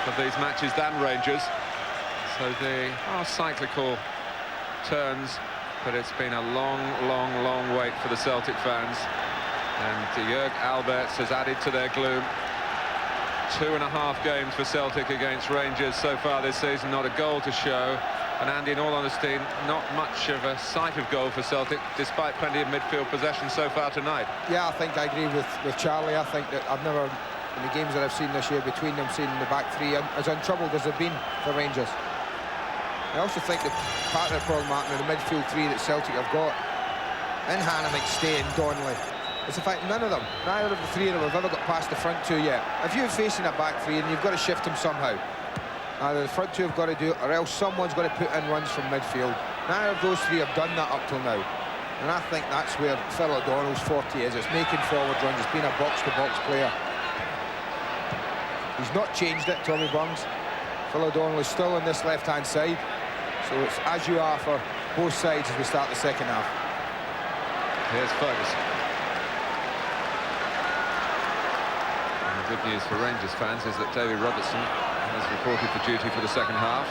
of these matches than Rangers. So they are cyclical turns, but it's been a long wait for the Celtic fans. And Jörg Albertz has added to their gloom. 2.5 games for Celtic against Rangers so far this season, not a goal to show. And Andy, in all honesty, not much of a sight of goal for Celtic, despite plenty of midfield possession so far tonight. Yeah, I think I agree with Charlie. I think that I've never, in the games that I've seen this year, between them, seen the back three as untroubled as they've been for Rangers. I also think that part of the problem, Martin, in the midfield three that Celtic have got, in Hannah, McStay and Donnelly, is the fact neither of the three of them have ever got past the front two yet. If you're facing a back three, and you've got to shift them somehow, either the front two have got to do it, or else someone's got to put in runs from midfield. Neither of those three have done that up till now. And I think that's where Phil O'Donnell's forte is. It's making forward runs. It's been a box-to-box player. He's not changed it, Tommy Burns. Phil O'Donnell is still on this left-hand side. So it's as you are for both sides as we start the second half. Here's Ferguson. And the good news for Rangers fans is that Davy Robertson has reported for duty for the second half.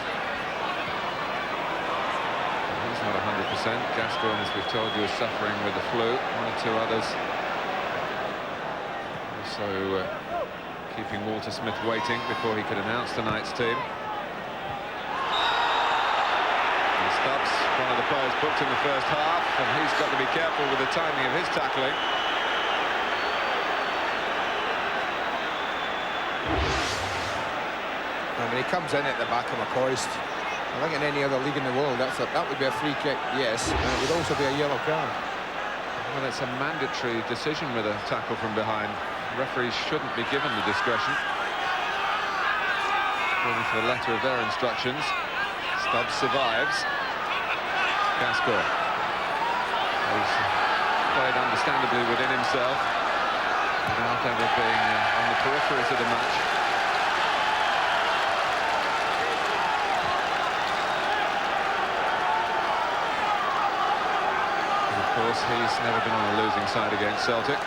He's not 100%. Gascoigne, as we've told you, is suffering with the flu. One or two others. Also keeping Walter Smith waiting before he could announce tonight's team. And Stubbs, one of the players booked in the first half, and he's got to be careful with the timing of his tackling. When he comes in at the back of McCoist, I think in any other league in the world, that would be a free kick, yes, and it would also be a yellow card. Well, it's a mandatory decision with a tackle from behind. Referees shouldn't be given the discretion, according to the letter of their instructions. Stubbs survives. Gascoigne, who's played understandably within himself, without ever being on the peripheries of the match. Of course, he's never been on a losing side against Celtic.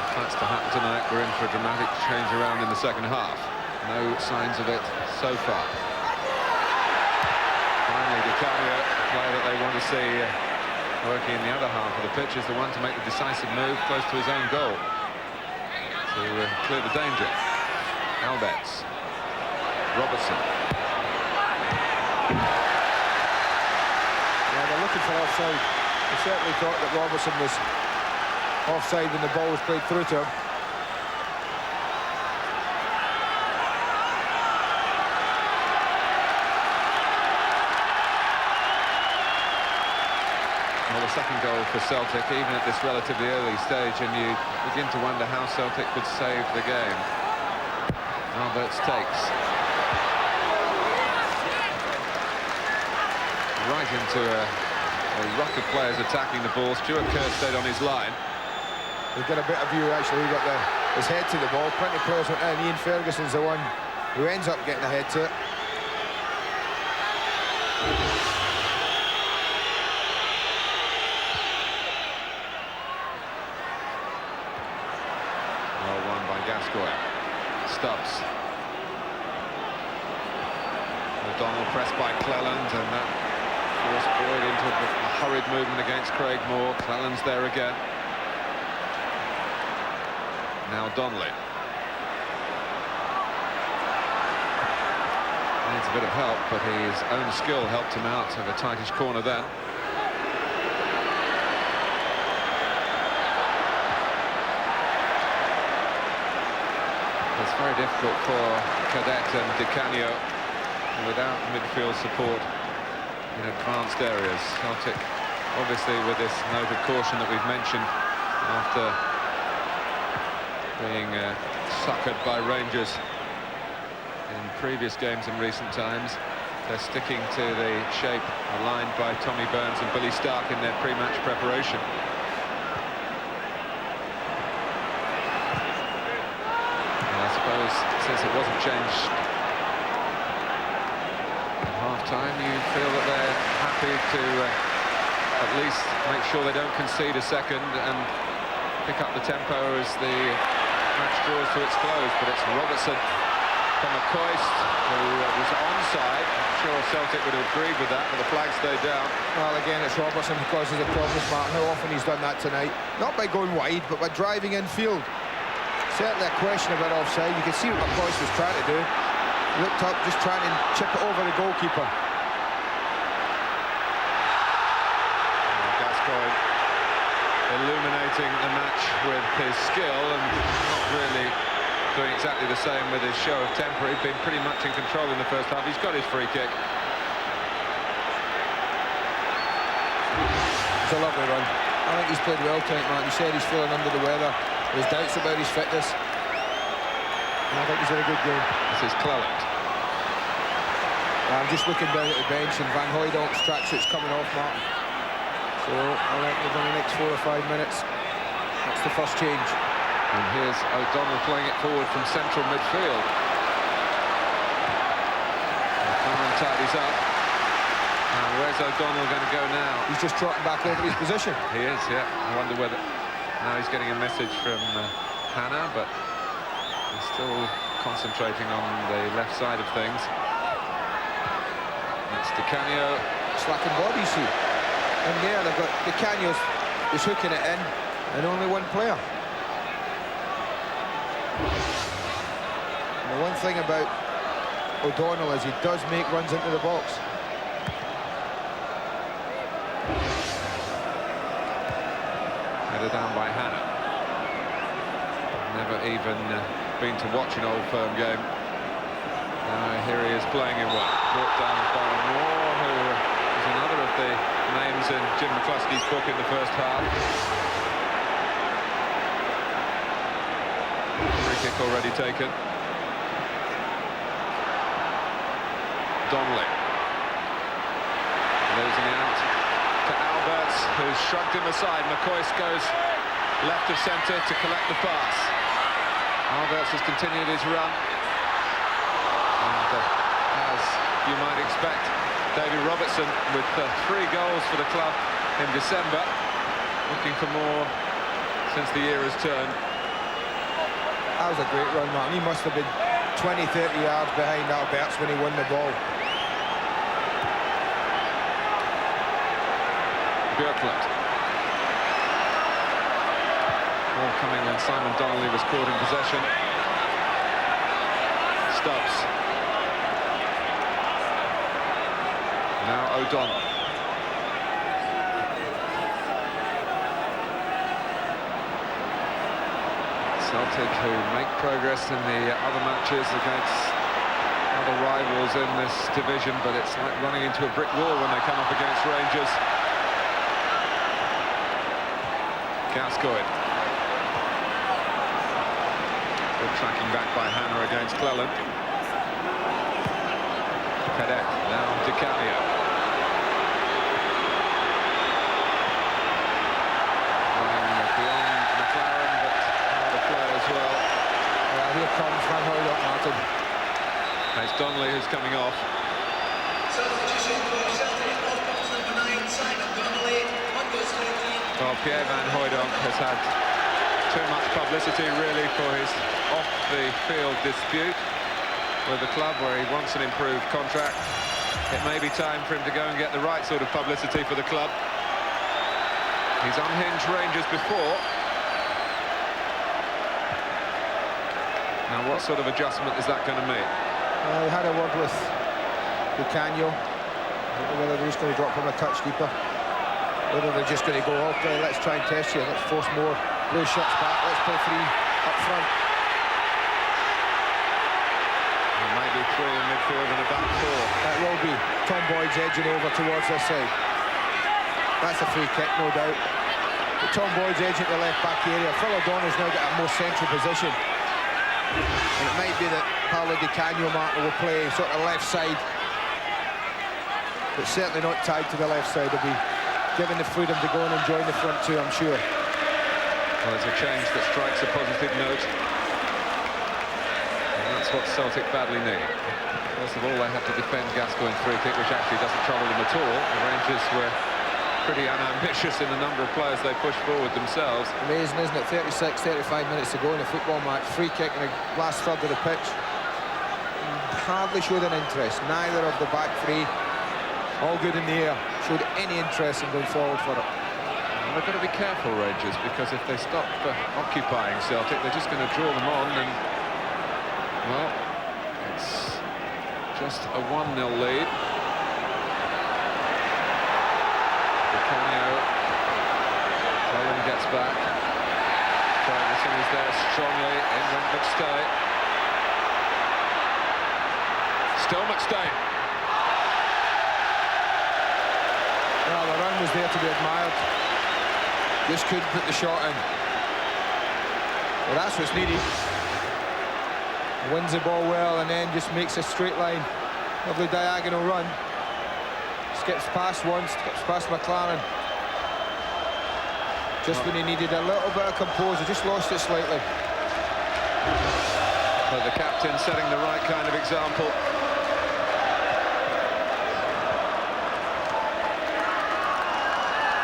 If that's to happen tonight, we're in for a dramatic change around in the second half. No signs of it so far. Finally, DiCanio, the player that they want to see working in the other half of the pitch, is the one to make the decisive move close to his own goal to clear the danger. Albertz. Robertson. Looking for offside. They certainly thought that Robertson was offside when the ball was played through to him. Well, the second goal for Celtic, even at this relatively early stage, and you begin to wonder how Celtic could save the game. Albertz takes. Right into a ruck of players attacking the ball. Stuart Kerr stayed on his line. We've got a bit of view, actually. We've got his head to the ball. Plenty of players went in. Ian Ferguson's the one who ends up getting the head to it. Well won by Gascoigne. Stubbs. O'Donnell pressed by Cleland, and that forced Boyd into a hurried movement against Craig Moore. Cleland's there again. Now Donnelly. Needs a bit of help, but his own skill helped him out of a tightish corner then. It's very difficult for Cadet and DiCanio without midfield support in advanced areas. Celtic, obviously, with this note of caution that we've mentioned, after being suckered by Rangers in previous games in recent times, they're sticking to the shape aligned by Tommy Burns and Billy Stark in their pre-match preparation. And I suppose, since it wasn't changed half-time, you feel that they're happy to at least make sure they don't concede a second and pick up the tempo as the match draws to its close. But it's Robertson from McCoist, who was onside. I'm sure Celtic would have agreed with that, but the flag stayed down. Well, again, it's Robertson who causes the problems, Martin. How often he's done that tonight? Not by going wide, but by driving infield. Certainly a question about offside. You can see what McCoist was trying to do. He looked up, just trying to chip it over the goalkeeper. Gascoigne illuminating the match with his skill and not really doing exactly the same with his show of temper. He's been pretty much in control in the first half. He's got his free kick. It's a lovely run. I think he's played well tonight, Martin. He said he's feeling under the weather. There's doubts about his fitness. And I think he's had a good game. This is Cleland. I'm just looking down at the bench and Van Hooydonk's tracksuit's coming off, Martin. So I think within the next 4 or 5 minutes, that's the first change. And here's O'Donnell playing it forward from central midfield. McLaren tidies up. And where's O'Donnell going to go now? He's just trotting back over his position. He is, yeah. I wonder whether... Now he's getting a message from Hannah, but he's still concentrating on the left side of things. It's Di Canio. Slacking bodies here. And there they've got Di Canio's is hooking it in, and only one player. And the one thing about O'Donnell is he does make runs into the box. Headed down by Hannah. Never even been to watch an Old Firm game. Here he is playing him well. Brought down by Moore, who is another of the names in Jim McCluskey's book in the first half. Free kick already taken. Donnelly. Losing out to Alberts, who's shrugged him aside. McCoist goes left of centre to collect the pass. Alberts has continued his run. And as you might expect, David Robertson with 3 goals for the club in December. Looking for more since the year has turned. That was a great run, Martin. He must have been 20, 30 yards behind Alberts when he won the ball. Björklund. Ball coming when Simon Donnelly was caught in possession. Stubbs. Now O'Donnell. Celtic, who make progress in the other matches against other rivals in this division, but it's like running into a brick wall when they come up against Rangers. Gascoigne. Good tracking back by Hannah against Cleland. Cadet, now Di Canio. Running beyond McLaren, but another player as well. Here comes Van Hooydonk, Martin. It's Donnelly who's coming off. Well, Pierre Van Hooydonk has had too much publicity, really, for his off-the-field dispute with the club, where he wants an improved contract. It may be time for him to go and get the right sort of publicity for the club. He's unhinged Rangers before. Now, what sort of adjustment is that going to make? He had a word with Di Canio. I don't know whether they're just going to drop him a touch deeper, whether they're just going to go, okay, let's try and test you, let's force more blue shirts back, let's play 3 up front. And maybe 3 in midfield and a back 4. That will be Tom Boyd's edging over towards this side. That's a free kick, no doubt. But Tom Boyd's edging to the left-back area. Phil O'Donnell's now got a more central position. And it might be that Paolo Di Canio, Martin, will play sort of left side. But certainly not tied to the left side. He'll be given the freedom to go in and join the front two, I'm sure. Well, it's a change that strikes a positive note. And that's what Celtic badly need. First of all, they have to defend Gascoigne's free kick, which actually doesn't trouble them at all. The Rangers were pretty unambitious in the number of players they pushed forward themselves. Amazing, isn't it? 36, 35 minutes to go in a football match. Free kick in the last third of the pitch. hardly showed an interest. Neither of the back three, all good in the air, showed any interest in going forward for it. Well, they've got to be careful, Rangers, because if they stop occupying Celtic, they're just going to draw them on, and, well, it's just a 1-0 lead. Taylor gets back. Ferguson is there strongly. In went McStay. Still McStay. Well, the run was there to be admired. Just couldn't put the shot in. Well, that's what's needed. Wins the ball well and then just makes a straight line. Lovely diagonal run. Skips past once, skips past McLaren. Just when he needed a little bit of composure, just lost it slightly. But the captain setting the right kind of example.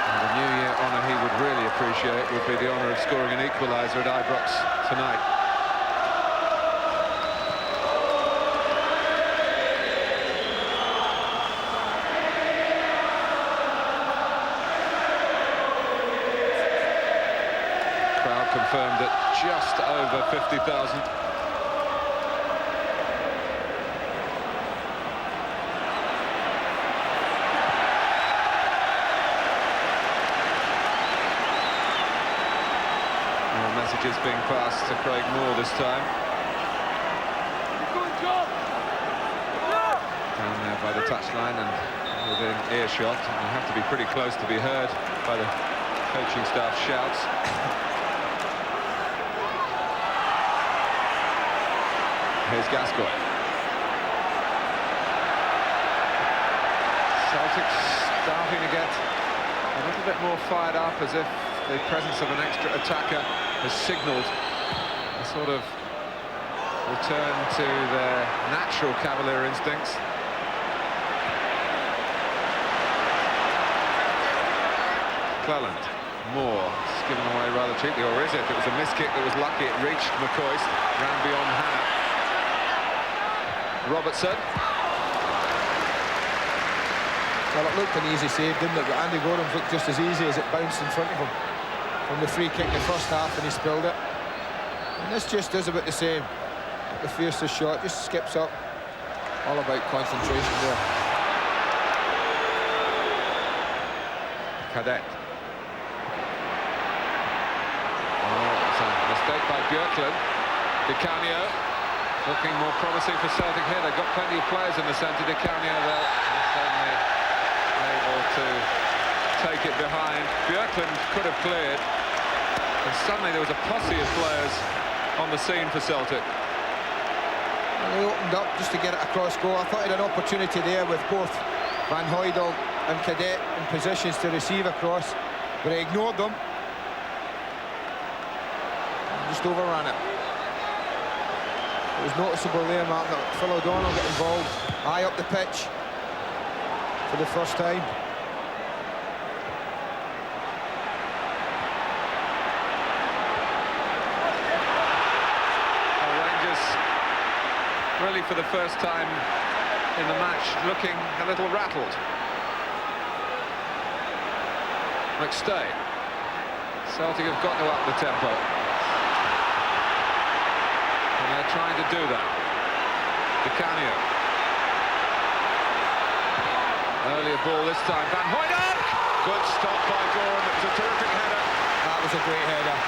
And the New Year honour he would really appreciate would be the honour of scoring an equaliser at Ibrox tonight. Confirmed at just over 50,000. Messages being passed to Craig Moore this time. Down there by the touchline and within earshot. You have to be pretty close to be heard by the coaching staff shouts. Here's Gascoigne. Celtic starting to get a little bit more fired up, as if the presence of an extra attacker has signalled a sort of return to their natural cavalier instincts. Cleland, Moore, it's given away rather cheaply, or is it? It was a miss kick that was lucky, it reached McCoist, ran beyond Hannah. Robertson. Well, it looked an easy save, didn't it? But Andy Gordon looked just as easy as it bounced in front of him from the free kick in the first half, and he spilled it. And this just is about the same. The fiercest shot, just skips up. All about concentration there. Cadet. Oh, it's a mistake by Björklund. Di Canio. Looking more promising for Celtic here. They've got plenty of players in the centre. Di Canio there, certainly able to take it behind. Björklund could have cleared, and suddenly there was a posse of players on the scene for Celtic. And they opened up just to get it across goal. I thought he had an opportunity there with both Van Hooydonk and Cadet in positions to receive across, but he ignored them. And just overran it. It was noticeable there, Martin, that Phil O'Donnell got involved, high up the pitch for the first time. Well, Rangers, really for the first time in the match, looking a little rattled. McStay. Celtic have got to up the tempo. They're trying to do that. Di Canio. Earlier ball this time. Van Hooydonk! Good stop by Gorham. It was a terrific header. That was a great header.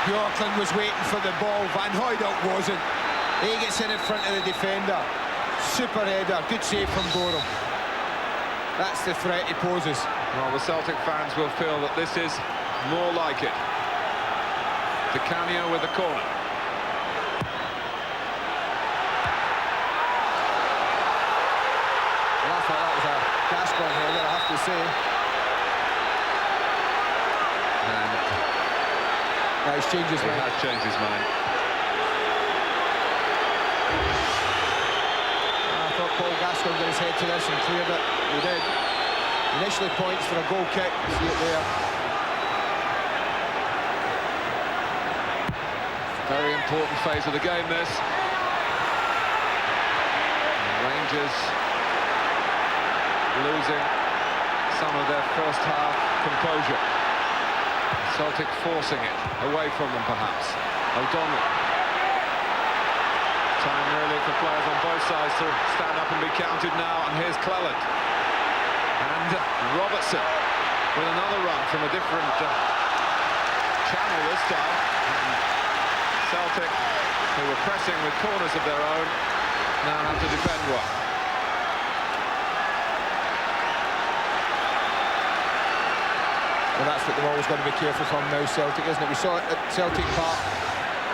Björklund was waiting for the ball. Van Hooydonk wasn't. He gets in front of the defender. Super header. Good save from Gorham. That's the threat he poses. Well, the Celtic fans will feel that this is more like it. Di Canio with the corner. Well, I thought that was a Gascoigne header, I have to say. And Yeah, he's changed his he mind. has changed his mind. I thought Paul Gascoigne got his head to this and cleared it. He did. Initially points for a goal kick. See it there. Very important phase of the game, this. Rangers losing some of their first half composure. Celtic forcing it away from them, perhaps. O'Donnell. Time really for players on both sides to stand up and be counted now, and here's Cleland. And Robertson with another run from a different channel this time. And Celtic, who were pressing with corners of their own, now have to defend one. Well, that's what they've always got to be careful from now, Celtic, isn't it? We saw it at Celtic Park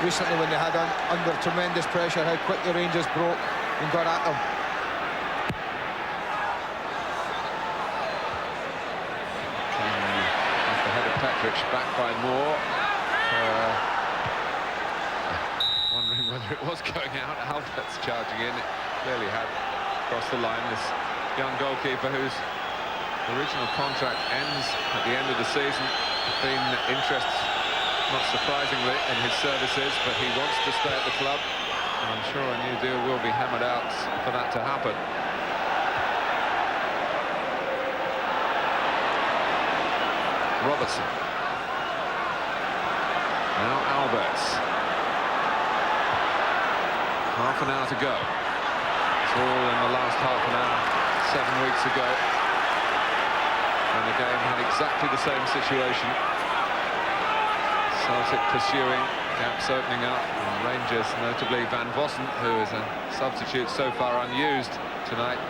recently when they had under tremendous pressure how quick the Rangers broke and got at them. Off the head of Petric, back by Moore. Wondering whether it was going out. Albert's charging in. It clearly had crossed the line. This young goalkeeper whose original contract ends at the end of the season. Been interest, not surprisingly, in his services, but he wants to stay at the club, and I'm sure a new deal will be hammered out for that to happen. Robertson. Now Alberts. Half an hour to go. It's all in the last half an hour, 7 weeks ago. And the game had exactly the same situation. Celtic pursuing, gaps opening up, and Rangers, notably Van Vossen, who is a substitute so far unused tonight,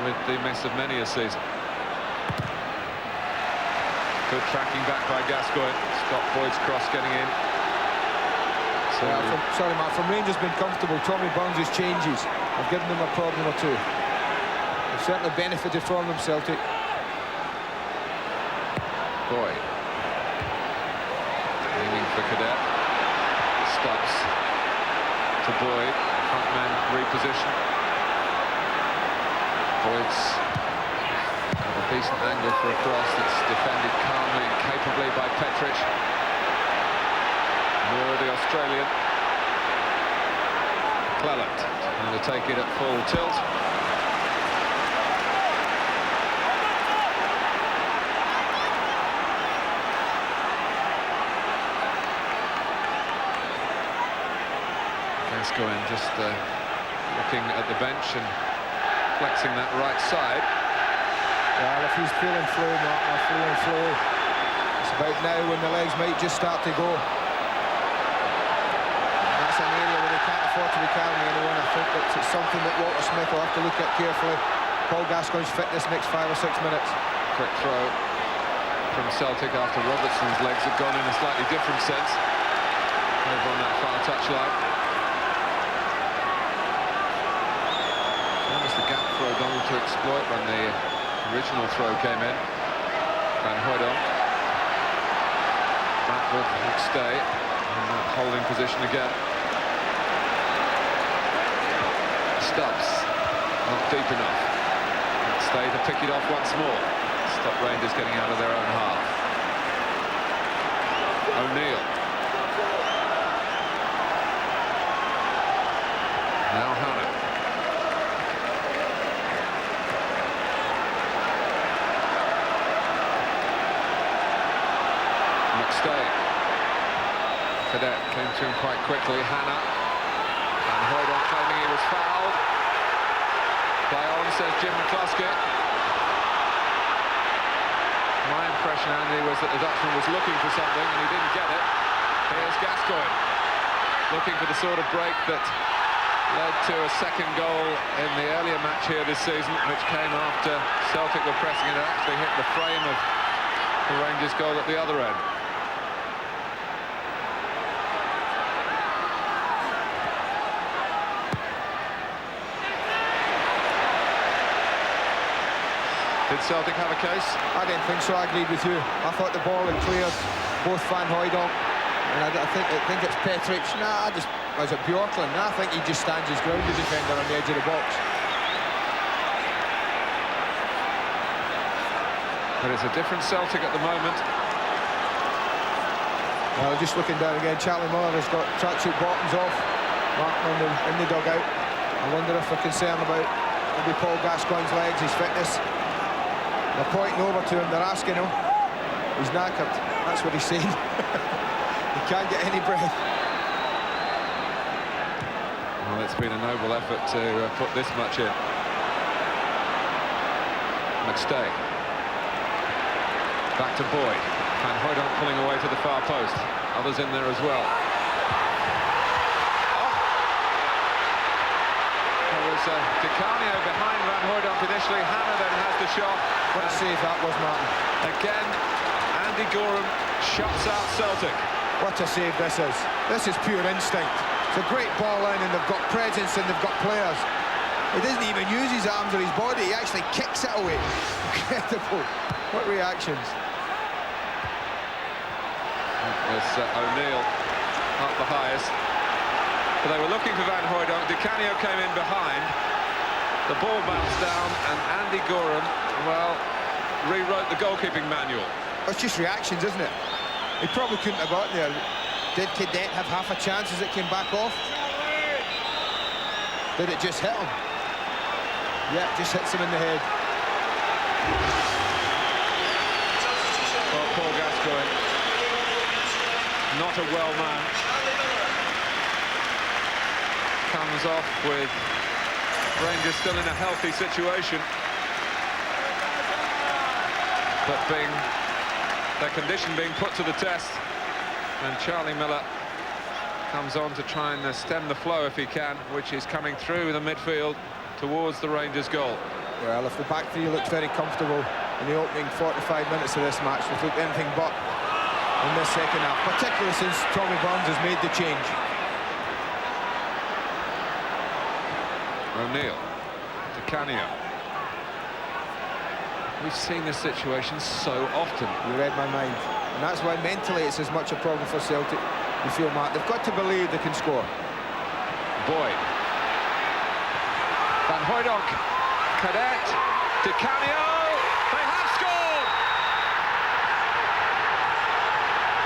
with the miss of many a season. Good tracking back by Gascoigne. Stop Boyd's cross getting in. So sorry, Mark, from Rangers being comfortable, Tommy Burns' changes have given them a problem or two. They've certainly benefited from them, Celtic. Boyd. Aiming for Cadet. Stubbs to Boyd. Front man reposition. Boyd's got a decent angle for a cross that's defended calmly and capably by Petric. Moore, the Australian. Cleland trying to take it at full tilt. Gascoigne just looking at the bench and flexing that right side. Well, if he's feeling flow, Mark, feeling flow, it's about now when the legs might just start to go. That's an area where they can't afford to be carrying anyone. I think it's something that Walter Smith will have to look at carefully. Paul Gascoigne's fitness next 5 or 6 minutes. Quick throw from Celtic after Robertson's legs have gone in a slightly different sense. Over on that far touchline. The gap for O'Donnell to exploit when the original throw came in. Van Hooydonk back with McStay in that holding position again. Stubbs not deep enough. McStay to pick it off once more. Stop Rangers getting out of their own half. O'Neill. Now Hannah. Cadet came to him quite quickly. Hannah. And Hooydonk claiming he was fouled. Play on, says Jim McCluskey. My impression, Andy, was that the Dutchman was looking for something and he didn't get it. Here's Gascoigne, looking for the sort of break that led to a second goal in the earlier match here this season, which came after Celtic were pressing it. It actually hit the frame of the Rangers goal at the other end. Did Celtic have a case? I didn't think so. I agreed with you. I thought the ball had cleared both Van Hooydonk and I think it's Petric. Nah, was it Bjorklund? Nah, I think he just stands his ground, the defender, on the edge of the box. But it's a different Celtic at the moment. Well, just looking down again, Charlie Miller has got tracksuit bottoms off, Martin in the dugout. I wonder if they're concerned about maybe Paul Gascoigne's legs, his fitness. They're pointing over to him, they're asking him. He's knackered, that's what he's saying. He can't get any breath. Well, it's been a noble effort to put this much in. McStay. Back to Boyd. Van Hooijdonk pulling away to the far post. Others in there as well. Di Canio behind Van Hooijdonk initially. Hanna then has the shot. What a save that was, Martin. Again, Andy Gorham shuts out Celtic. What a save this is. This is pure instinct. It's a great ball in, and they've got presence and they've got players. He doesn't even use his arms or his body. He actually kicks it away. Incredible. What reactions. There's O'Neill up the highest. But they were looking for Van Hooijdonk. Di Canio came in behind. The ball bounced down, and Andy Gorham, well, rewrote the goalkeeping manual. It's just reactions, isn't it? He probably couldn't have got there. Did Cadet have half a chance as it came back off? Did it just hit him? Yeah, it just hits him in the head. Well, Paul Gascoigne, not a well man. Comes off with Rangers still in a healthy situation, but their condition being put to the test, and Charlie Miller comes on to try and stem the flow if he can, which is coming through the midfield towards the Rangers goal. Well, if the back three looked very comfortable in the opening 45 minutes of this match, they've looked anything but in this second half, particularly since Tommy Burns has made the change. O'Neill, Di Canio. We've seen this situation so often. You read my mind. And that's why mentally it's as much a problem for Celtic. You feel, Matt, they've got to believe they can score. Boyd. Van Hooijdonk. Cadet. Di Canio. They have scored!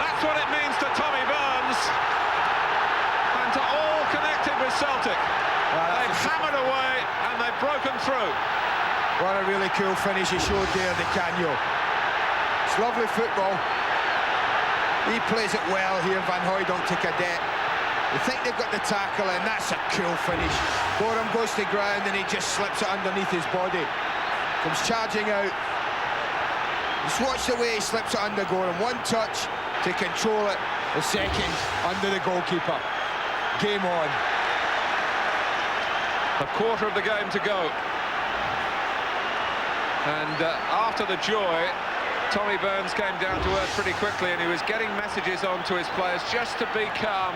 That's what it means to Tommy Burns. And to all connected with Celtic. They've hammered away and they've broken through. What a really cool finish he showed there, Di Canio. It's lovely football. He plays it well here, Van Hooijdonk to Cadet. They think they've got the tackle in. That's a cool finish. Gorham goes to the ground and he just slips it underneath his body. Comes charging out. Just watch the way he slips it under Gorham. One touch to control it. The second under the goalkeeper. Game on. A quarter of the game to go. And after the joy, Tommy Burns came down to earth pretty quickly, and he was getting messages on to his players just to be calm,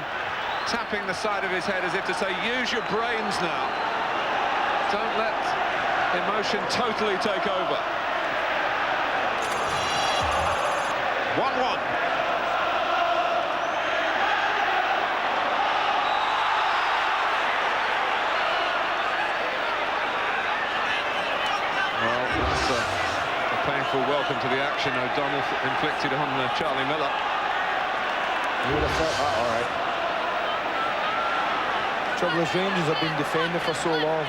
tapping the side of his head as if to say, use your brains now. Don't let emotion totally take over. 1-1. Painful welcome to the action O'Donnell inflicted on Charlie Miller. You would have thought that, all right. Trouble is, Rangers have been defending for so long.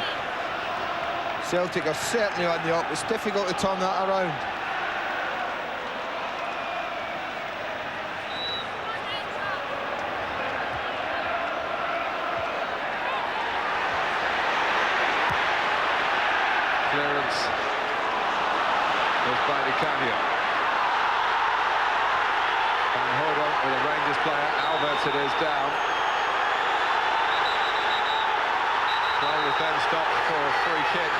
Celtic are certainly on the up. It's difficult to turn that around. Clearance by Di Canio. Van Hooijdonk with a Rangers player. Alberts it is down. Play was then stopped for a free kick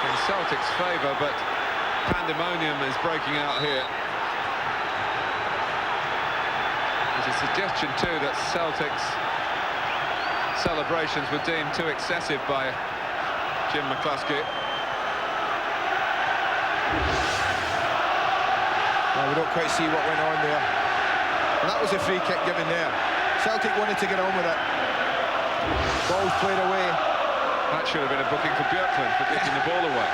in Celtic's favour, but pandemonium is breaking out here. There's a suggestion too that Celtic's celebrations were deemed too excessive by Jim McCluskey. Well, we don't quite see what went on there. And that was a free kick given there. Celtic wanted to get on with it. Ball's played away. That should have been a booking for Björklund for kicking the ball away.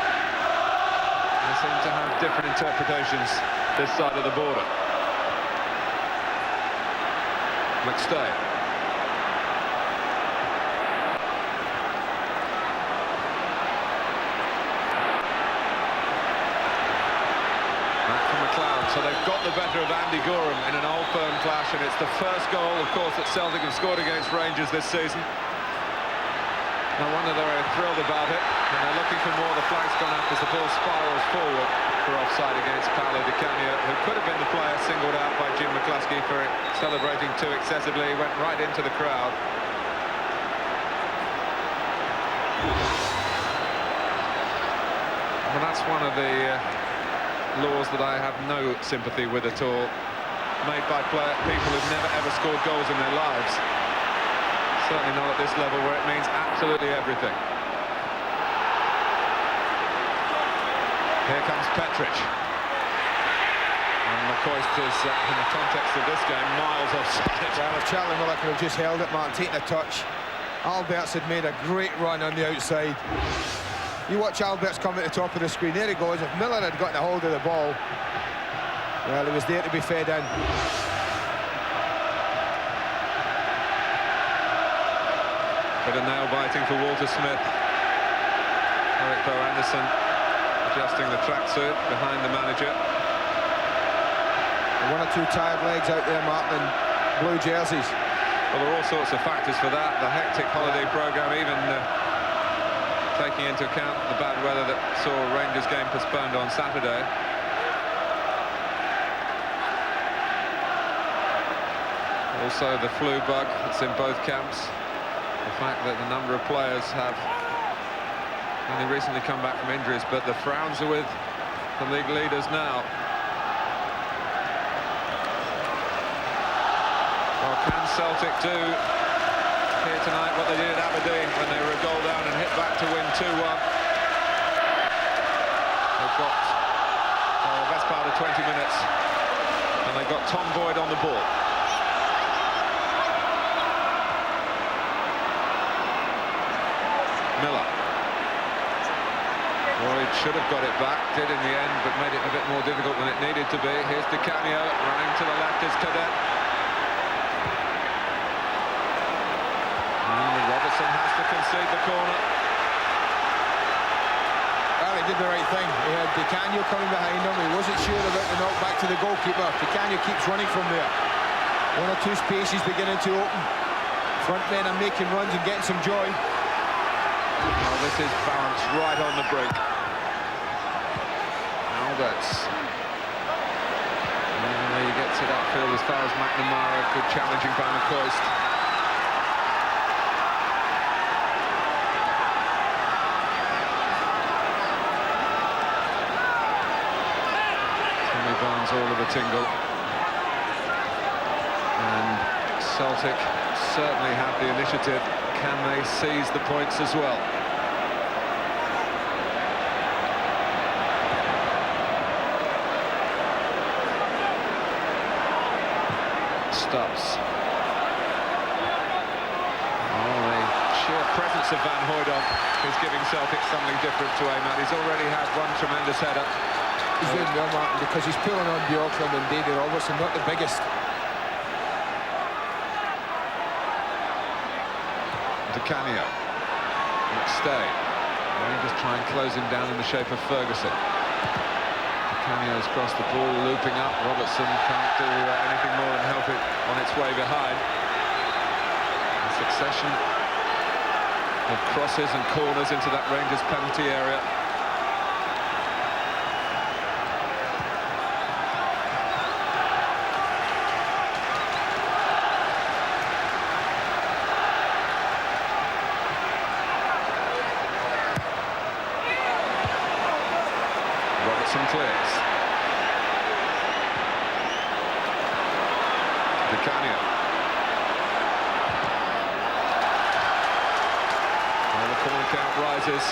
They seem to have different interpretations this side of the border. McStay. So they've got the better of Andy Gorham in an old firm clash, and it's the first goal, of course, that Celtic have scored against Rangers this season. No wonder they're thrilled about it, and they're looking for more. The flag's gone up as the ball spirals forward for offside against Paolo Di Canio, who could have been the player singled out by Jim McCluskey for celebrating too excessively. He went right into the crowd. Well, that's one of the laws that I have no sympathy with at all, made by people who've never ever scored goals in their lives. Certainly not at this level, where it means absolutely everything. Here comes Petric. And McCoist is, in the context of this game, miles offside. Well, if Charlie Miller could have just held it, Martin, taken a touch. Albertz had made a great run on the outside. You watch Albertz come at the top of the screen. There he goes. If Miller had gotten a hold of the ball, well, he was there to be fed in. Bit of nail-biting for Walter Smith. Eric Bow Anderson adjusting the tracksuit behind the manager. One or two tired legs out there, Martin, in blue jerseys. Well, there are all sorts of factors for that. The hectic holiday programme, even taking into account the bad weather that saw a Rangers game postponed on Saturday. Also the flu bug that's in both camps. The fact that the number of players have only recently come back from injuries, but the frowns are with the league leaders now. Well, can Celtic do here tonight what they did at Aberdeen when they were a goal down and hit back to win 2-1? They've got the best part of 20 minutes, and they've got Tom Boyd on the ball. Miller. Boyd should have got it back, did in the end, but made it a bit more difficult than it needed to be. Here's Di Canio, running to the left is Cadet. And Robertson has to concede the corner. Well, he did the right thing. He had Di Canio coming behind him. He wasn't sure about the knock back to the goalkeeper. Di Canio keeps running from there. One or two spaces beginning to open. Front men are making runs and getting some joy. Oh, this is balanced right on the brink. Albertz. He gets it upfield as far as McNamara. Good challenging by McCoist. Tommy Barnes all of a tingle. And Celtic certainly have the initiative. Can they seize the points as well? Stubbs. Oh, the sheer presence of Van Hooijdonk is giving Celtic something different to aim at. He's already had one tremendous header. He's doing well, Martin, because he's pulling on Bjorklund and Davy Robertson, not the biggest. Di Canio. McStay. Rangers try and close him down in the shape of Ferguson. Di Canio's crossed the ball, looping up. Robertson can't do anything more than help it on its way behind. A succession of crosses and corners into that Rangers penalty area. Robertson clears. Di Canio. Well, the corner count rises.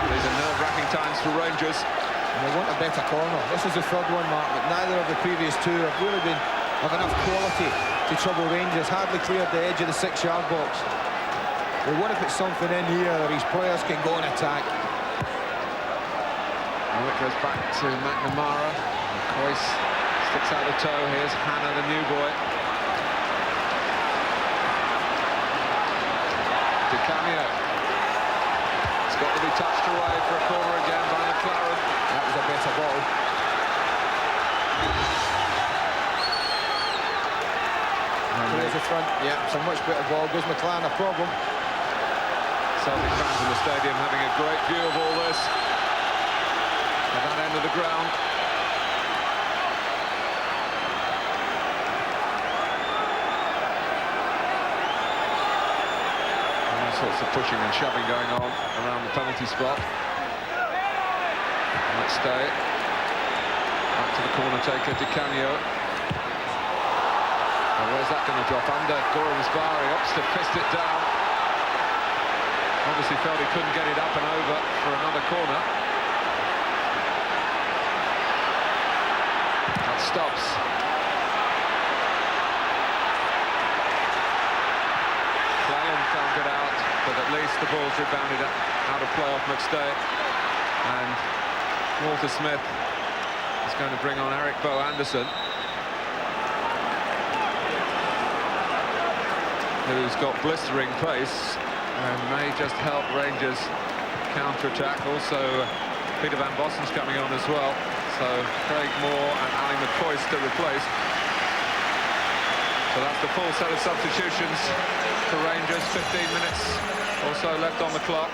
These are nerve-wracking times for Rangers. And they want a better corner. This is the third one, Mark, but neither of the previous two have really have enough quality to trouble Rangers. Hardly cleared the edge of the 6-yard box. They want to put something in here that these players can go and attack. Well, it goes back to McNamara. McCoist sticks out the toe. Here's Hannah, the new boy. Di Canio. It's got to be touched away for a corner again by McLaren. That was a better ball. There's the front. Yeah, it's a much better ball. Gives McLaren a problem. Celtic fans in the stadium having a great view of all this at that end of the ground. All sorts of pushing and shoving going on around the penalty spot. Let's stay. Back to the corner taker, Di Canio. Oh, where's that going to drop? Under Goran's bar, he opts to fist it down. Obviously felt he couldn't get it up and over for another corner. That stops. Clallan can't get out, but at least the ball's rebounded out of play off McStay. And Walter Smith is going to bring on Eric Bow Anderson, who's got blistering pace and may just help Rangers counter-attack. Also, Peter Van Bossen's coming on as well, so Craig Moore and Ali McCoy's to replace. So that's the full set of substitutions for Rangers. 15 minutes or so left on the clock.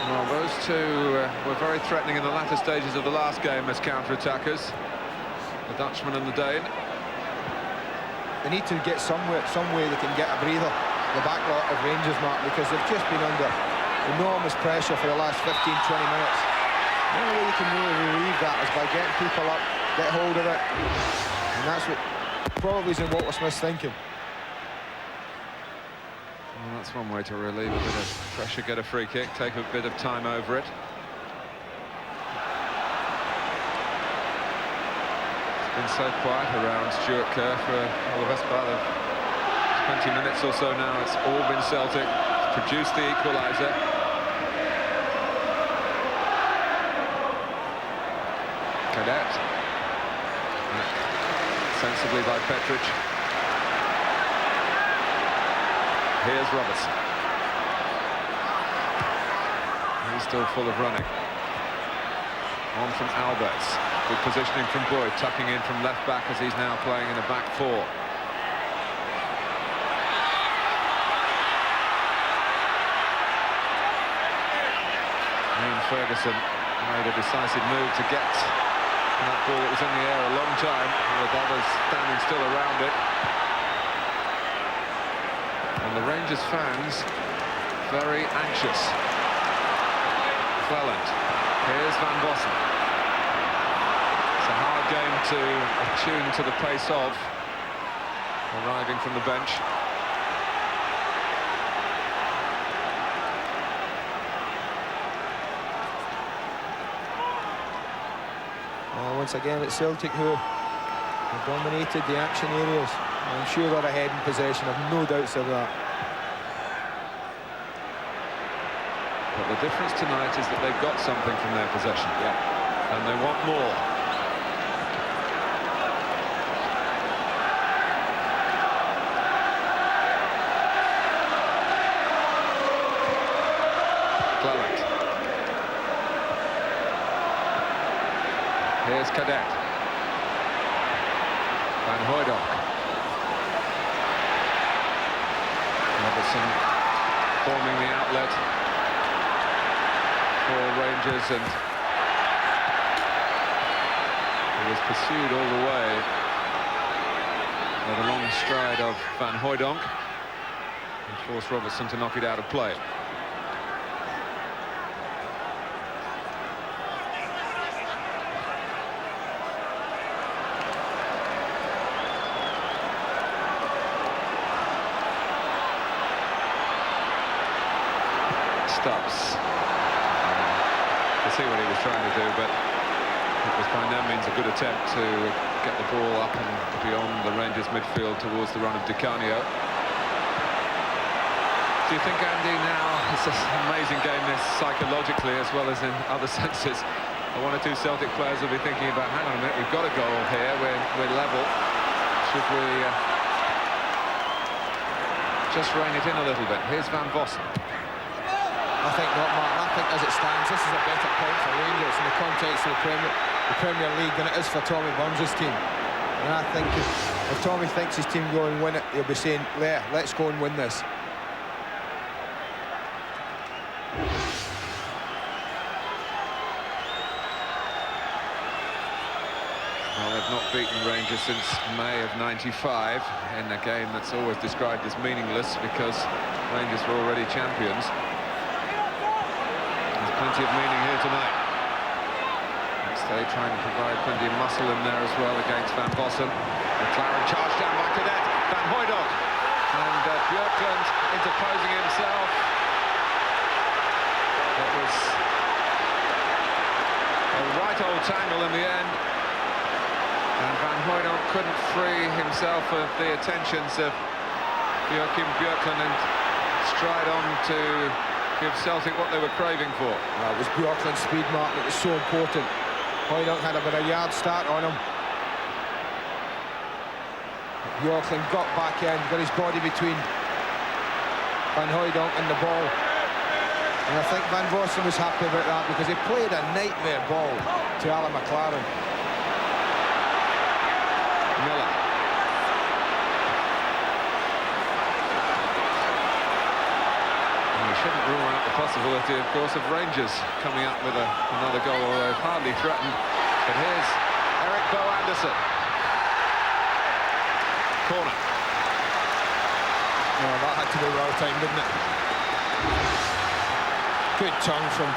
Well, those two were very threatening in the latter stages of the last game as counter-attackers, the Dutchman and the Dane. They need to get some way they can get a breather, the back lot of Rangers, Mark, because they've just been under enormous pressure for the last 15-20 minutes. The only way you can really relieve that is by getting people up, get hold of it, and that's what probably is in Walter Smith's thinking. Well, that's one way to relieve a bit of pressure, get a free kick, take a bit of time over it. It's been so quiet around Stuart Kerr for the best part of 20 minutes or so now. It's all been Celtic. It's produced the equaliser. Cadet. Sensibly by Petric. Here's Robertson. He's still full of running. On from Alberts. Good positioning from Boyd, tucking in from left back as he's now playing in a back four. Ian Ferguson made a decisive move to get that ball that was in the air a long time, with others standing still around it. And the Rangers fans very anxious. Clallan. Here's Van Bossen. It's a hard game to attune to the pace of, arriving from the bench. Once again, it's Celtic who have dominated the action areas. I'm sure they're ahead in possession, I've no doubts of that. But the difference tonight is that they've got something from their possession. Yeah. And they want more. Clallan. Here's Cadet. Van Hooijdonk. Robertson forming the outlet for Rangers, and he was pursued all the way by the long stride of Van Hooijdonk and forced Robertson to knock it out of play. Stops. To see what he was trying to do, but it was by no means a good attempt to get the ball up and beyond the Rangers midfield towards the run of Di Canio. Do you think, Andy, now it's an amazing game this psychologically as well as in other senses? One or two Celtic players will be thinking about, hang on a minute, we've got a goal here, we're level. Should we just rein it in a little bit. Here's Van Vossen. I think not, Martin. I think as it stands, this is a better point for Rangers in the context of the Premier League than it is for Tommy Burns' team. And I think if Tommy thinks his team go and win it, he'll be saying, let's go and win this. Well, they've not beaten Rangers since May of '95 in a game that's always described as meaningless because Rangers were already champions. There's plenty of meaning here tonight. They trying to provide plenty of muscle in there as well against Van Vossen. McLaren charged down by Cadet. Van Hooijdonk. And Björklund interposing himself. It was a right old tangle in the end. And Van Hooijdonk couldn't free himself of the attentions of Joachim Björklund and stride on to give Celtic what they were craving for. Well, it was Björklund's speed, Mark, that was so important. Hooijdonk had about a yard start on him. Björklund got back in, got his body between Van Hooijdonk and the ball. And I think Van Vossen was happy about that because he played a nightmare ball to Alan McLaren. Miller. We shouldn't rule out the possibility, of course, of Rangers coming up with another goal, although hardly threatened. But here's Eric Bo Anderson. Corner. Oh, that had to be well timed, didn't it? Good turn from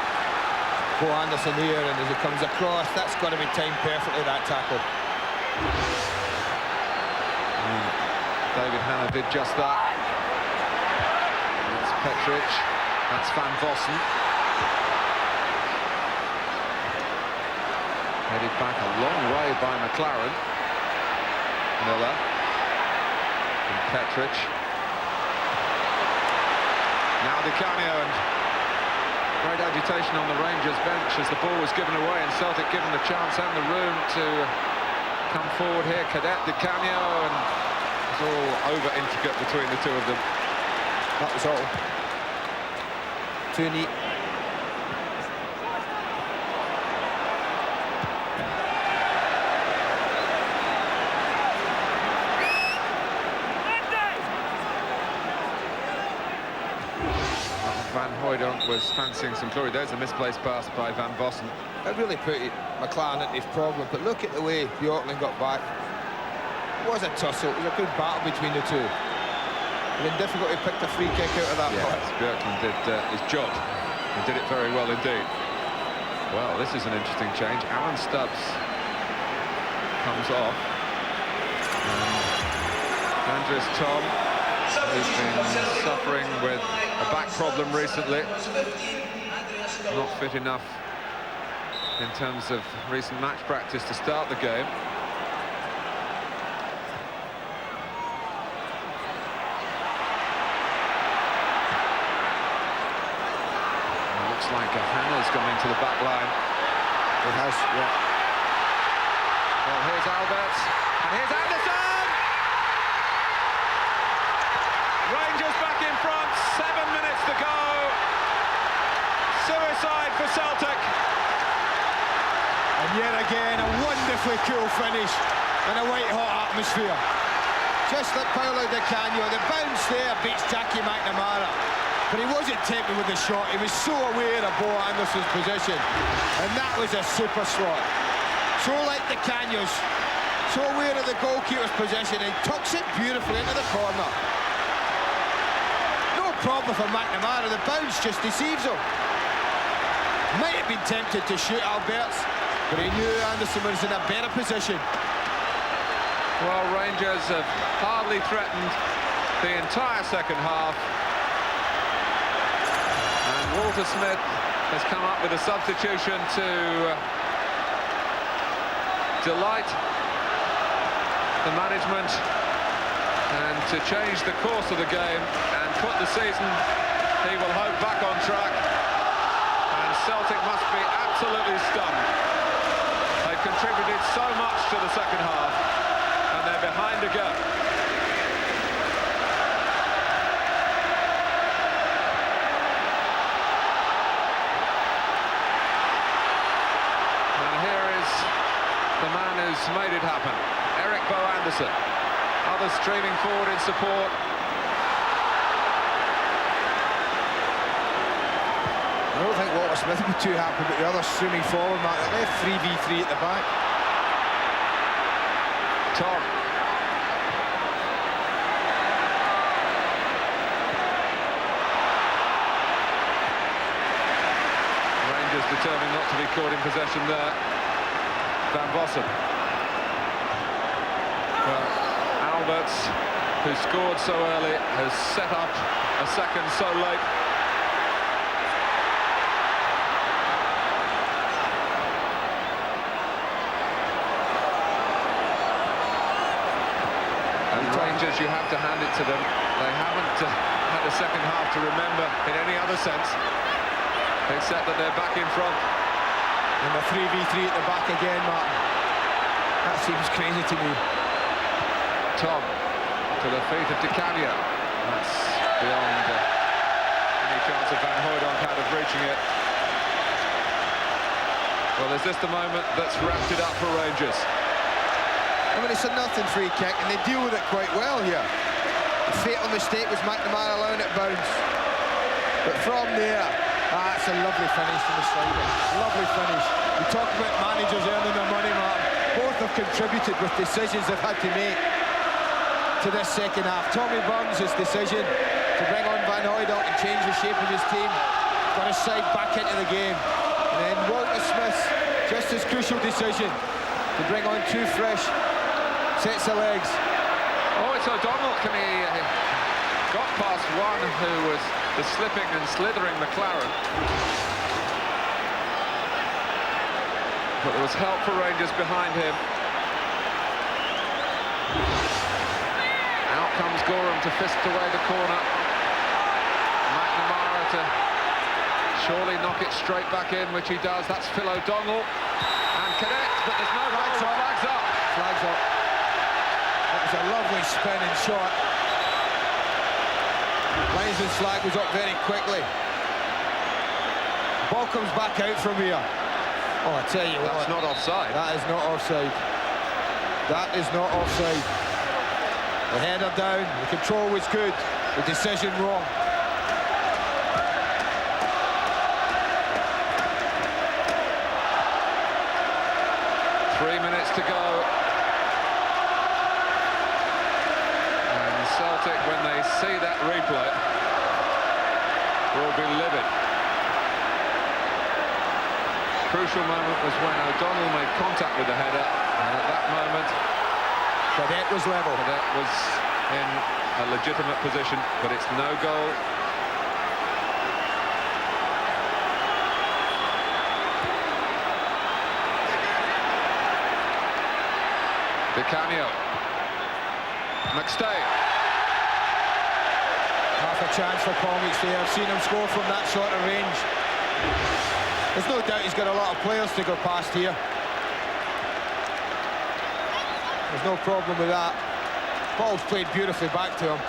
Bo Anderson here, and as he comes across, that's got to be timed perfectly, that tackle. David Hanna did just that. That's Petric. That's Van Vossen. Headed back a long way by McLaren. Miller. And Petric. Now Di Canio, and great agitation on the Rangers bench as the ball was given away and Celtic given the chance and the room to come forward here. Cadet, Di Canio, and it's all over intricate between the two of them. That was all. Too neat. Van Hooijdonk was fancying some glory. There's a misplaced pass by Van Vossen. That really put McLaren into his problem, but look at the way Björklund got back. It was a tussle, it was a good battle between the two. It been difficult to pick the free kick out of that. Yes, Björklund did his job and did it very well indeed. Well, this is an interesting change. Alan Stubbs comes off. Andres Tom, who's been suffering with a back problem recently. Not fit enough in terms of recent match practice to start the game. Like Hanna's gone into the back line. It has, yeah. Well, here's Alberts, and here's Anderson! Rangers back in front, 7 minutes to go. Suicide for Celtic. And yet again, a wonderfully cool finish in a white-hot atmosphere. Just like Paolo Di Canio, the bounce there beats Jackie McNamara. But he wasn't tempted with the shot. He was so aware of Bo Anderson's position. And that was a super slot. So like the Canyos, so aware of the goalkeeper's position. He tucks it beautifully into the corner. No problem for McNamara. The bounce just deceives him. Might have been tempted to shoot Alberts, but he knew Anderson was in a better position. Well, Rangers have hardly threatened the entire second half. Walter Smith has come up with a substitution to delight the management and to change the course of the game and put the season, he will hope, back on track. And Celtic must be absolutely stunned. They've contributed so much to the second half and they're behind again. who's made it happen. Eric Bo Anderson. Others streaming forward in support. I don't think Walter Smith would be too happy, but the others streaming forward, Mark. They're 3v3 at the back. Tom. Rangers determined not to be caught in possession there. Van Bossem. Well, Alberts, who scored so early, has set up a second so late. Rangers, you have to hand it to them. They haven't had a second half to remember in any other sense, except that they're back in front. And the 3v3 at the back again, Martin. That seems crazy to me. Tom to the feet of Di Canio. That's beyond any chance of Van Hooijdonk of reaching it. Well, is this the moment that's wrapped it up for Rangers? I mean, it's a nothing free kick, and they deal with it quite well here. The fatal mistake was McNamara allowing it bounce. But from there, that's a lovely finish from the striker. Lovely finish. We talk about managers earning their money, Martin. Both have contributed with decisions they've had to make to this second half. Tommy Burns' decision to bring on Van Hooijdonk and change the shape of his team got his side back into the game. And then Walter Smith's just as crucial decision to bring on two fresh sets of legs. Oh, it's O'Donnell. Can he got past one who was the slipping and slithering McLaren. But there was help for Rangers behind him. Out comes Gorham to fist away the corner. McNamara to surely knock it straight back in, which he does. That's Phil O'Donnell. And connects, but there's no goal. Flags up. Flags up. That was a lovely spinning shot. Linesman's flag was up very quickly. Ball comes back out from here. Oh, I tell you what. That's not offside. That is not offside. That is not offside. The header down, the control was good, the decision wrong. To go, and Celtic, when they see that replay, will be livid. Crucial moment was when O'Donnell made contact with the header, and at that moment Cadet was level. Cadet was in a legitimate position, but it's no goal. Di Canio. McStay. Half a chance for Paul McStay. I've seen him score from that sort of range. There's no doubt he's got a lot of players to go past here. There's no problem with that. Ball's played beautifully back to him.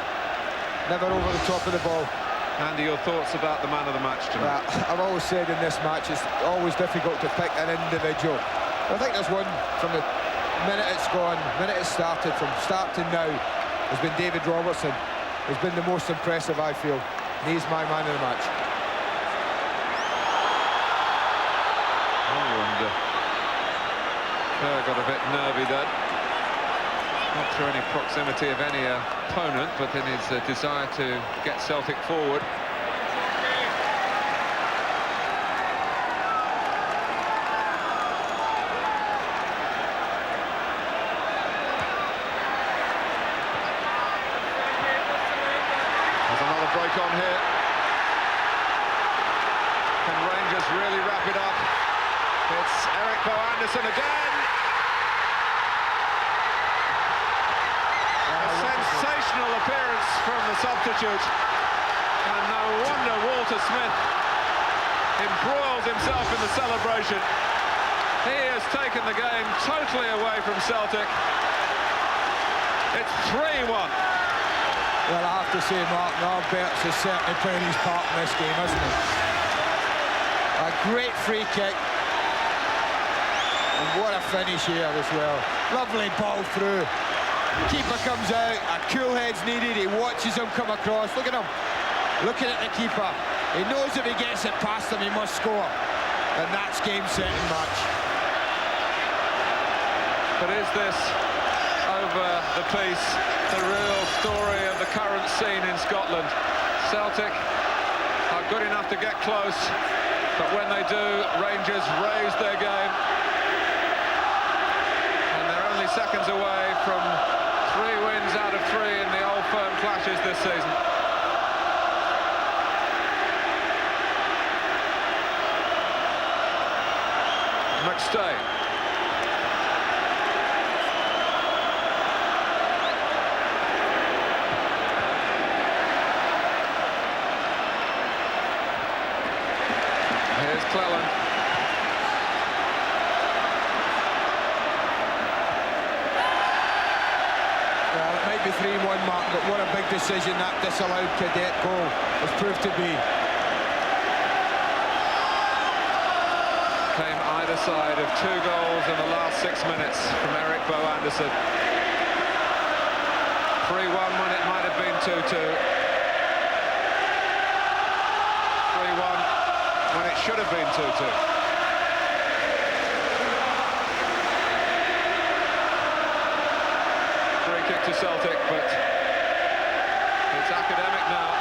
Never over the top of the ball. Andy, your thoughts about the man of the match tonight? I've always said in this match, it's always difficult to pick an individual. I think there's one from the minute it's gone, minute it started, from start to now, has been David Robertson. Has been the most impressive, I feel. And he's my man of the match. Oh, and Kerr got a bit nervy then. Not through any proximity of any opponent, but in his desire to get Celtic forward. Break on here. Can Rangers really wrap it up? It's Eric Bo Anderson again. A sensational appearance from the substitute. And no wonder Walter Smith embroiled himself in the celebration. He has taken the game totally away from Celtic. It's 3-1. Well, I have to say, Martin, Alberts is certainly playing his part in this game, hasn't he? A great free kick. And what a finish here as well. Lovely ball through. Keeper comes out, a cool head's needed, he watches him come across. Look at him, looking at the keeper. He knows if he gets it past him, he must score. And that's game, set and match. But is this over the piece, the real story of the current scene in Scotland? Celtic are good enough to get close, but when they do, Rangers raise their game. And they're only seconds away from 3 wins out of 3 in the Old Firm clashes this season. McStay. Here's Cleland. Well, it might be 3-1, Mark, but what a big decision that disallowed Cadet goal has proved to be. Came either side of 2 goals in the last 6 minutes from Eric Bow Anderson. 3-1 when it might have been 2-2. 3-1 when it should have been 2-2. Free kick to Celtic, but it's academic now.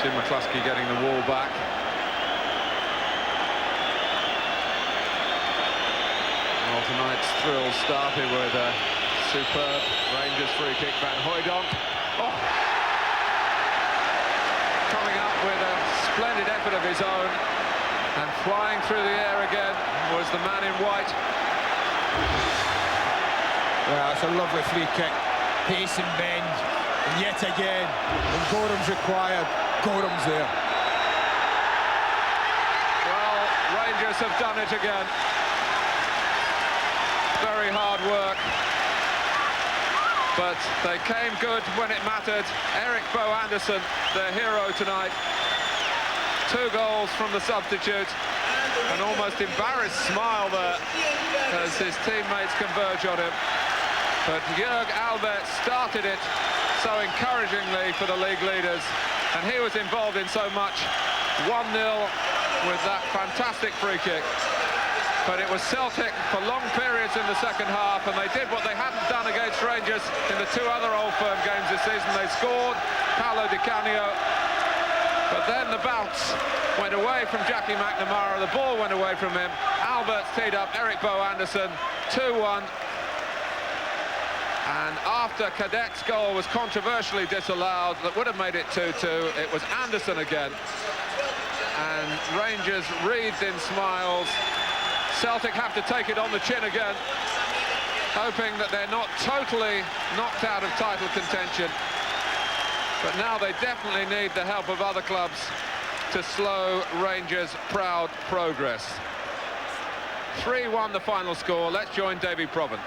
Jim McCluskey getting the wall back. Well, tonight's thrill started with a superb Rangers free kick. Van Hooijdonk. Oh! Coming up with a splendid effort of his own, and flying through the air again was the man in white. Yeah, it's a lovely free kick. Pace and bend, and yet again, when Gorham's required, Gorham's there. Well, Rangers have done it again. Very hard work, but they came good when it mattered. Eric Bow Anderson, their hero tonight. 2 goals from the substitute. An almost embarrassed smile there as his teammates converge on him. But Jörg Albert started it so encouragingly for the league leaders, and he was involved in so much. 1-0 with that fantastic free kick. But it was Celtic for long periods in the second half, and they did what they hadn't done against Rangers in the 2 other Old Firm games this season. They scored, Paolo Di Canio, but then the bounce went away from Jackie McNamara, the ball went away from him. Albert's teed up Eric Bow Anderson, 2-1. And after Cadet's goal was controversially disallowed, that would have made it 2-2, it was Anderson again. And Rangers wreathed in smiles. Celtic have to take it on the chin again, hoping that they're not totally knocked out of title contention. But now they definitely need the help of other clubs to slow Rangers' proud progress. 3-1 the final score. Let's join Davy Provan.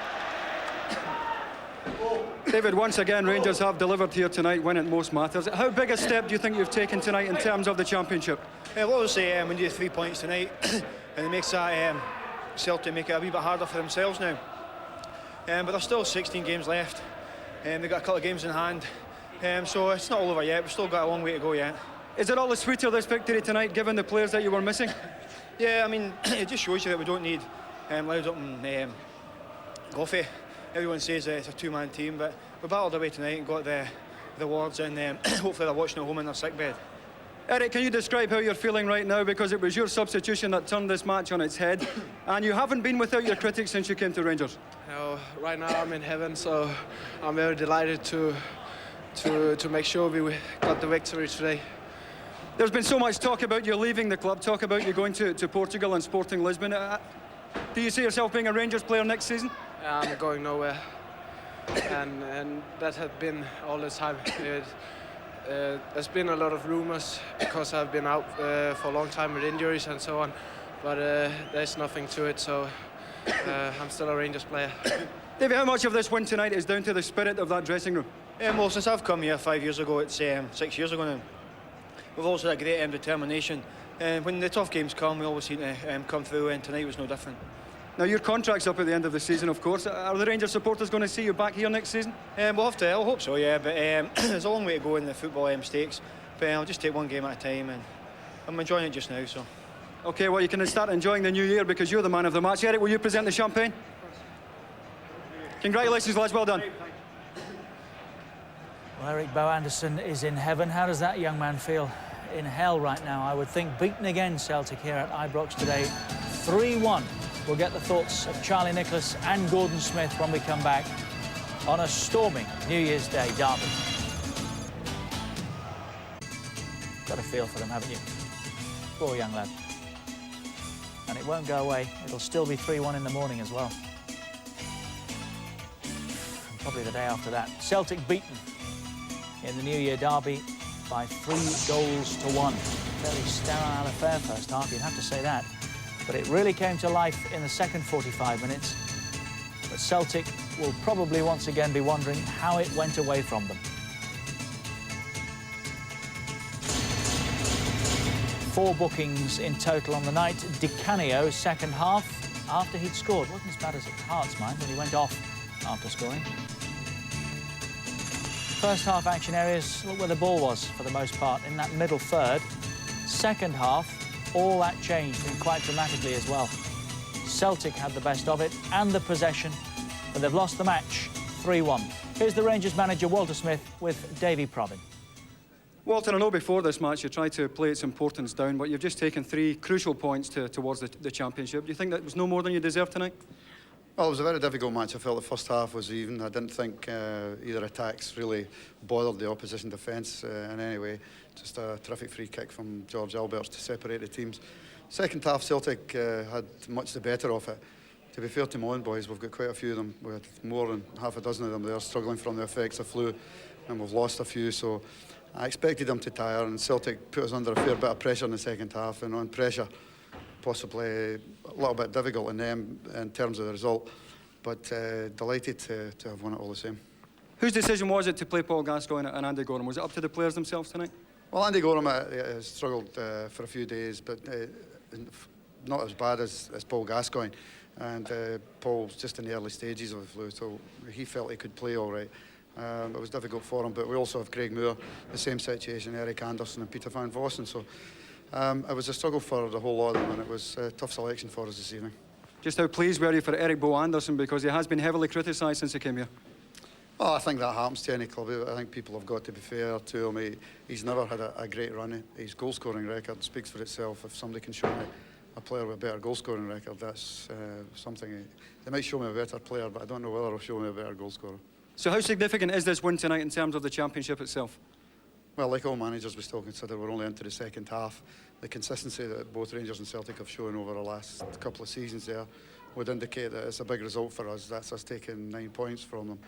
David, once again, Rangers have delivered here tonight when it most matters. How big a step do you think you've taken tonight in terms of the championship? Well, obviously, we need 3 points tonight, and it makes that Celtic make it a wee bit harder for themselves now. But there's still 16 games left, and they've got a couple of games in hand, so it's not all over yet. We've still got a long way to go yet. Is it all the sweeter, this victory tonight, given the players that you were missing? Yeah, I mean, it just shows you that we don't need Loud Up and Goffey. Everyone says that it's a 2-man team, but we battled away tonight and got the awards, and hopefully they're watching at home in their sickbed. Eric, can you describe how you're feeling right now? Because it was your substitution that turned this match on its head, and you haven't been without your critics since you came to Rangers. Right now I'm in heaven, so I'm very delighted to make sure we got the victory today. There's been so much talk about you leaving the club, talk about you going to Portugal and Sporting Lisbon. Do you see yourself being a Rangers player next season? I'm going nowhere, and that has been all the time. There's been a lot of rumours because I've been out for a long time with injuries and so on, but there's nothing to it, so I'm still a Rangers player. David, how much of this win tonight is down to the spirit of that dressing room? Well, since I've come here 5 years ago, it's 6 years ago now, we've also had great determination. When the tough games come, we always seem to come through, and tonight was no different. Now, your contract's up at the end of the season, of course. Are the Rangers supporters going to see you back here next season? We'll have to, I hope so, yeah, but there's a long way to go in the football stakes. But I'll just take one game at a time, and I'm enjoying it just now, so. OK, well, you can start enjoying the new year because you're the man of the match. Eric, will you present the champagne? Congratulations, lads, well done. Well, Eric Bow Anderson is in heaven. How does that young man feel? In hell right now, I would think. Beaten again, Celtic, here at Ibrox today. 3-1. We'll get the thoughts of Charlie Nicholas and Gordon Smith when we come back on a storming New Year's Day derby. Got a feel for them, haven't you? Poor young lad. And it won't go away. It'll still be 3-1 in the morning as well. And probably the day after that. Celtic beaten in the New Year derby by 3-1. Very sterile affair first half, you'd have to say that. But it really came to life in the second 45 minutes. But Celtic will probably once again be wondering how it went away from them. 4 bookings in total on the night. Di Canio, second half, after he'd scored. Wasn't as bad as Hart's mind when he went off after scoring. First half action areas, look where the ball was for the most part, in that middle third. Second half, all that changed, and quite dramatically as well. Celtic had the best of it and the possession, but they've lost the match 3-1. Here's the Rangers manager, Walter Smith, with Davy Probin. Walter, I know before this match you tried to play its importance down, but you've just taken 3 crucial points towards the championship. Do you think that was no more than you deserved tonight? Well, it was a very difficult match. I felt the first half was even. I didn't think either attacks really bothered the opposition defence in any way. Just a terrific free kick from George Alberts to separate the teams. Second half, Celtic had much the better of it. To be fair to my own boys, we've got quite a few of them. We had more than half a dozen of them there struggling from the effects of flu, and we've lost a few. So I expected them to tire, and Celtic put us under a fair bit of pressure in the second half, and on pressure, possibly a little bit difficult in them in terms of the result, but delighted to have won it all the same. Whose decision was it to play Paul Gascoigne and Andy Gorham? Was it up to the players themselves tonight? Well, Andy Gorham has struggled for a few days, but not as bad as Paul Gascoigne. And Paul's just in the early stages of the flu, so he felt he could play all right. It was difficult for him, but we also have Craig Moore, the same situation, Eric Anderson and Peter van Vossen. So it was a struggle for the whole lot of them, and it was a tough selection for us this evening. Just how pleased were you for Eric Bow Anderson, because he has been heavily criticised since he came here? Well, I think that happens to any club. I think people have got to be fair to him. He's never had a great run. His goal-scoring record speaks for itself. If somebody can show me a player with a better goal-scoring record, that's something. They might show me a better player, but I don't know whether they'll show me a better goal-scorer. So how significant is this win tonight in terms of the championship itself? Well, like all managers, we still consider we're only into the second half. The consistency that both Rangers and Celtic have shown over the last couple of seasons there would indicate that it's a big result for us. That's us taking 9 points from them.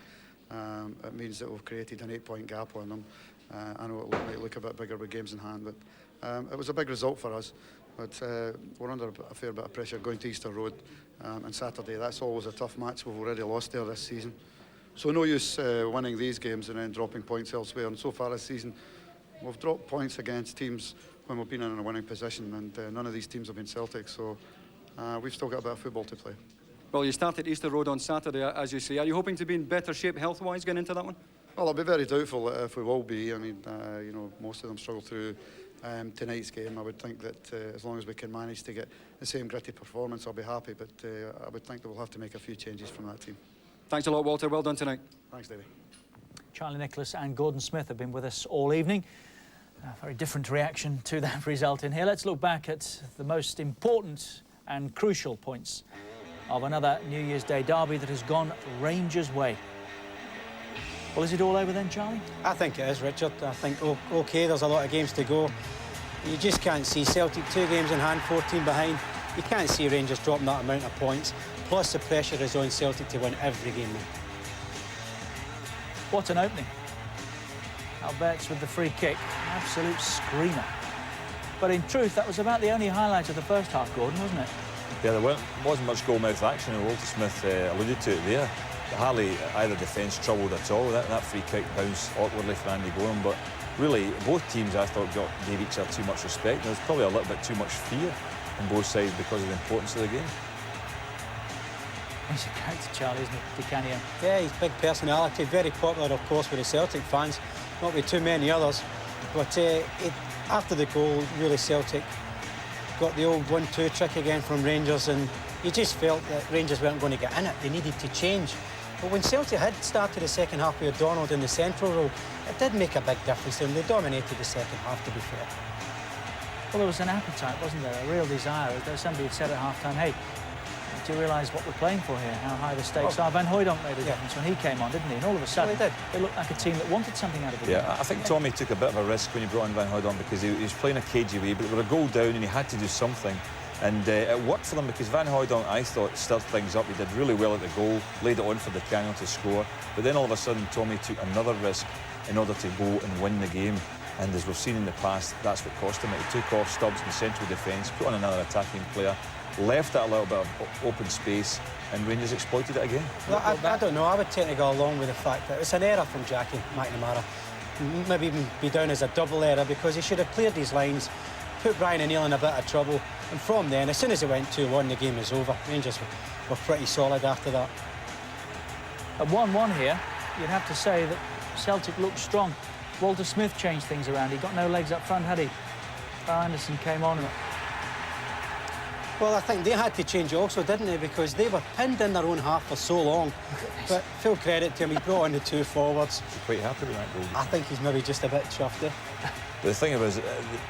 It means that we've created an 8-point gap on them. I know it might look a bit bigger with games in hand, but it was a big result for us. But we're under a fair bit of pressure going to Easter Road on Saturday. That's always a tough match. We've already lost there this season. So no use winning these games and then dropping points elsewhere. And so far this season, we've dropped points against teams when we've been in a winning position, and none of these teams have been Celtic. So we've still got a bit of football to play. Well, you started Easter Road on Saturday, as you say. Are you hoping to be in better shape health-wise going into that one? Well, I'll be very doubtful if we will be. I mean, you know, most of them struggle through tonight's game. I would think that as long as we can manage to get the same gritty performance, I'll be happy. But I would think that we'll have to make a few changes from that team. Thanks a lot, Walter. Well done tonight. Thanks, Davey. Charlie Nicholas and Gordon Smith have been with us all evening. A very different reaction to that result in here. Let's look back at the most important and crucial points of another New Year's Day derby that has gone Rangers' way. Well, is it all over then, Charlie? I think it is, Richard. I think, OK, there's a lot of games to go. You just can't see Celtic 2 games in hand, 14 behind. You can't see Rangers dropping that amount of points. Plus, the pressure is on Celtic to win every game now. What an opening. Alberts with the free kick. Absolute screamer. But in truth, that was about the only highlight of the first half, Gordon, wasn't it? Yeah, there wasn't much goal-mouth action, and Walter Smith alluded to it there. Hardly either defence troubled at all. That free kick bounced awkwardly for Andy Gorham, but really, both teams, I thought, gave each other too much respect. There was probably a little bit too much fear on both sides because of the importance of the game. He's a character, Charlie, isn't he, Di Canio? Yeah, he's big personality, very popular, of course, with the Celtic fans, not with too many others. But after the goal, really, Celtic got the old 1-2 trick again from Rangers, and you just felt that Rangers weren't going to get in it. They needed to change. But when Celtic had started the second half with Donald in the central role, it did make a big difference, and they dominated the second half, to be fair. Well, there was an appetite, wasn't there? A real desire. As though somebody had said at half-time, hey, do you realise what we're playing for here, how high the stakes are? Van Hooijdonk made a difference when he came on, didn't he? And all of a sudden, they looked like a team that wanted something out of the game. Yeah, I think Tommy took a bit of a risk when he brought in Van Hooijdonk because he was playing a cagey way, but they were a goal down and he had to do something. And it worked for them because Van Hooijdonk, I thought, stirred things up. He did really well at the goal, laid it on for Di Canio to score. But then all of a sudden, Tommy took another risk in order to go and win the game. And as we've seen in the past, that's what cost him. He took off Stubbs in the central defence, put on another attacking player, left it a little bit of open space, and Rangers exploited it again. Well, I don't know. I would tend to go along with the fact that it's an error from Jackie McNamara. Maybe even be down as a double error because he should have cleared these lines, put Brian O'Neill in a bit of trouble, and from then, as soon as it went 2-1, the game was over. Rangers were pretty solid after that. At 1-1 here, you'd have to say that Celtic looked strong. Walter Smith changed things around. He got no legs up front, had he? Bar Anderson came on. Well, I think they had to change also, didn't they? Because they were pinned in their own half for so long. But full credit to him, he brought on the two forwards. You're quite happy with that goal? I think he's maybe just a bit chuffed there. But the thing was,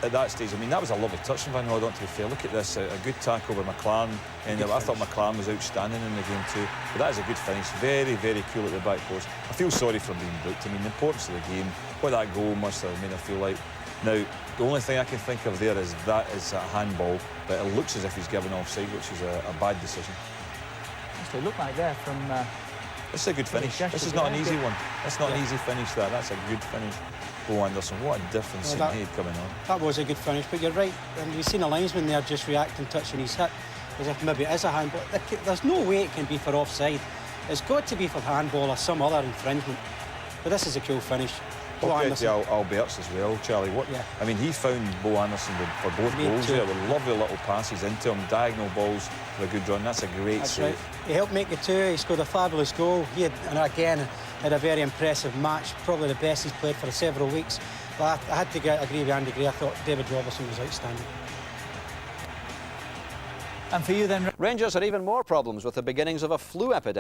at that stage, I mean, that was a lovely touch from Van Hooijdonk, to be fair. Look at this, a good tackle over McLaren. And I thought McLaren was outstanding in the game too. But that is a good finish. Very, very cool at the back post. I feel sorry for him being booked. I mean, the importance of the game, what that goal must have made him feel like. Now, the only thing I can think of there is that is a handball, but it looks as if he's given offside, which is a bad decision. It looked like there from... This is a good finish. This is not an easy one. That's not an easy finish, that. That's a good finish. Bo Anderson, what a difference he made coming on. That was a good finish, but you're right. And we've seen a linesman there just reacting, touching his hip, as if maybe it is a handball. There's no way it can be for offside. It's got to be for handball or some other infringement. But this is a cool finish. I'll get to Alberts as well, Charlie. I mean, he found Bo Anderson for both goals there with lovely little passes into him, diagonal balls for a good run. That's a great save. Right. He helped make the two. He scored a fabulous goal. He had, and again, had a very impressive match, probably the best he's played for several weeks. But I had to agree with Andy Gray. I thought David Robertson was outstanding. And for you then... Rangers had even more problems with the beginnings of a flu epidemic.